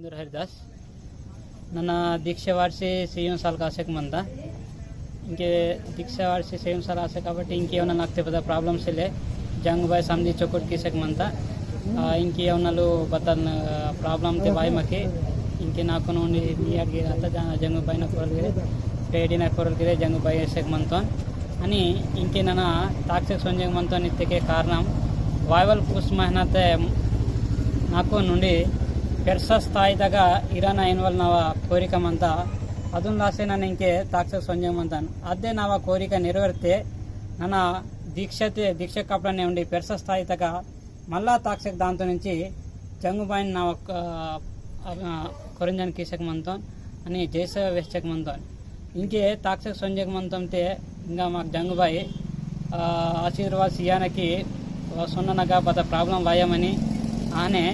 सिंदूर हरिदास ನನ್ನ ದೀಕ್ಷೆ ಮಾಡಿಸಿ ಸೇಮ್ ಸಾಲ ಕಾಸಕ್ಕೆ ಬಂದ ఇంకే దీక్ష వాడిసి సేమ్ సార్ ఆసే కాబట్టి ఇంకేమన్నా నాకు పెద్ద ప్రాబ్లమ్స్ లే జంగ్ బాయ్ సమझी चौकट कीसक मनता ఇంకేమన్నాలు బతన్ ప్రాబ్లమ్ తే బాయ్ మకి ఇంకే నాకు నుండి నియర్ గే आता జంగ్ బాయ్ నా కోరల్ గే పేడి నా కోరల్ గే జంగ్ బాయ్ ఎసక్ मनतोन అని ఇంకే నన తాక్షక్ సంజంగ్ मनतोन ఇత్తకే కారణం వాయవల్ పుస్ మెహనతే నాకు నుండి పెర్స స్థాయి దాకా ఇరానా ఎన్వల్ నవ కోరికమంత ಅದನ್ನ ಲಾಸೆ ನಾನು ಇಂಕೆ ತಾಕ್ಷಕ್ ಸಂಜಂಗ್ ಮಂತಾನು ಅದೇ ನಾವ ಕೋರಿಕ ನೆರವೇರ್ತೆ ನನ್ನ దీక్ష కప్పడనే ఉండి పెర్స స్థాయి తక మళ్ళా తాక్షక్ దాంతో నుంచి జంగుబాయిని నా కొరంజన్ కీసక్ మంతం అని జైస వేసక్ మంతం ఇంకే తాక్షక్ సంజంగ్ మంతంతే ఇంకా మాకు జంగుబాయి ఆశీర్వాద్ సియానకి సున్ననగా పద ప్రాబ్లం వాయమని ఆనే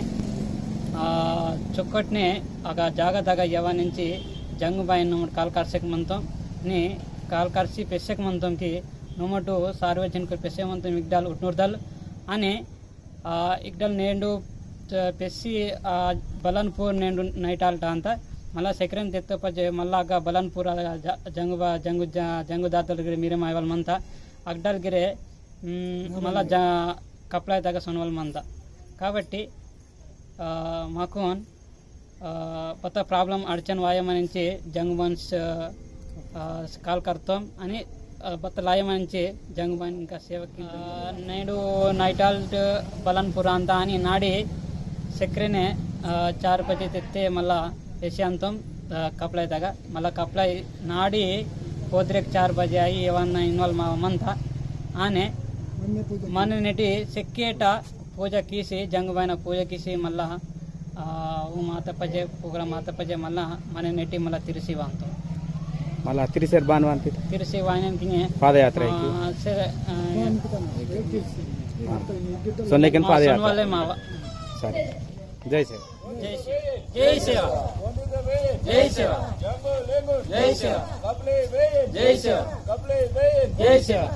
చొక్కట్నే ఒక జాగ దగ్గర యవ నుంచి జంగుబాయి నమ్మడు కాల్ కార్సెక్ మంతం ని కాల్ కార్సి పెసెక్ మంతం కి నమ్మటు సార్వజనిక పెసె మంతం ఇగ్డాల్ ఉట్నూర్దల్ అని ఇగ్డాల్ నేండు పెసి బలన్పూర్ నేండు నైటాల్ట అంత మళ్ళా సెక్రెన్ తెత్తప మళ్ళాగా బలన్పూర్ జంగు దాతలు మీరే మాయవల్ మంత అగ్డాల్ గిరే మళ్ళా కప్లాయ్ దాకా సొనవల్ మంత కాబట్టి మాకు पता प्रॉब्लम अड़चन वायमनिंचे जंगबंश काल करताम आणि पता लायमनिंचे जंगबन का सेवक नेडू नैटाल बलनपुर अंता आणि नाडी सक्रेने 4 बजे तेत्ते मला यशांतम कपलाय दागा मला कपलाय नाडी पोद्रेक 4 बजे आई एवन्न इन्वॉल्व मंता आने मन नेटी सेक्केटा पूजा कीसी जंगबायन पूजा कीसी मल्ला माता पजे प्रोग्राम माता पजे मला मने नेटी मला तिरसी वांतो मला तिरसर बांधवांती तिरसी वायन किने पादयात्रा की से सोनेकन पादयात्रा सोनवाले मावा सर जय सेवा जय सेवा जय सेवा जय सेवा जय सेवा जय सेवा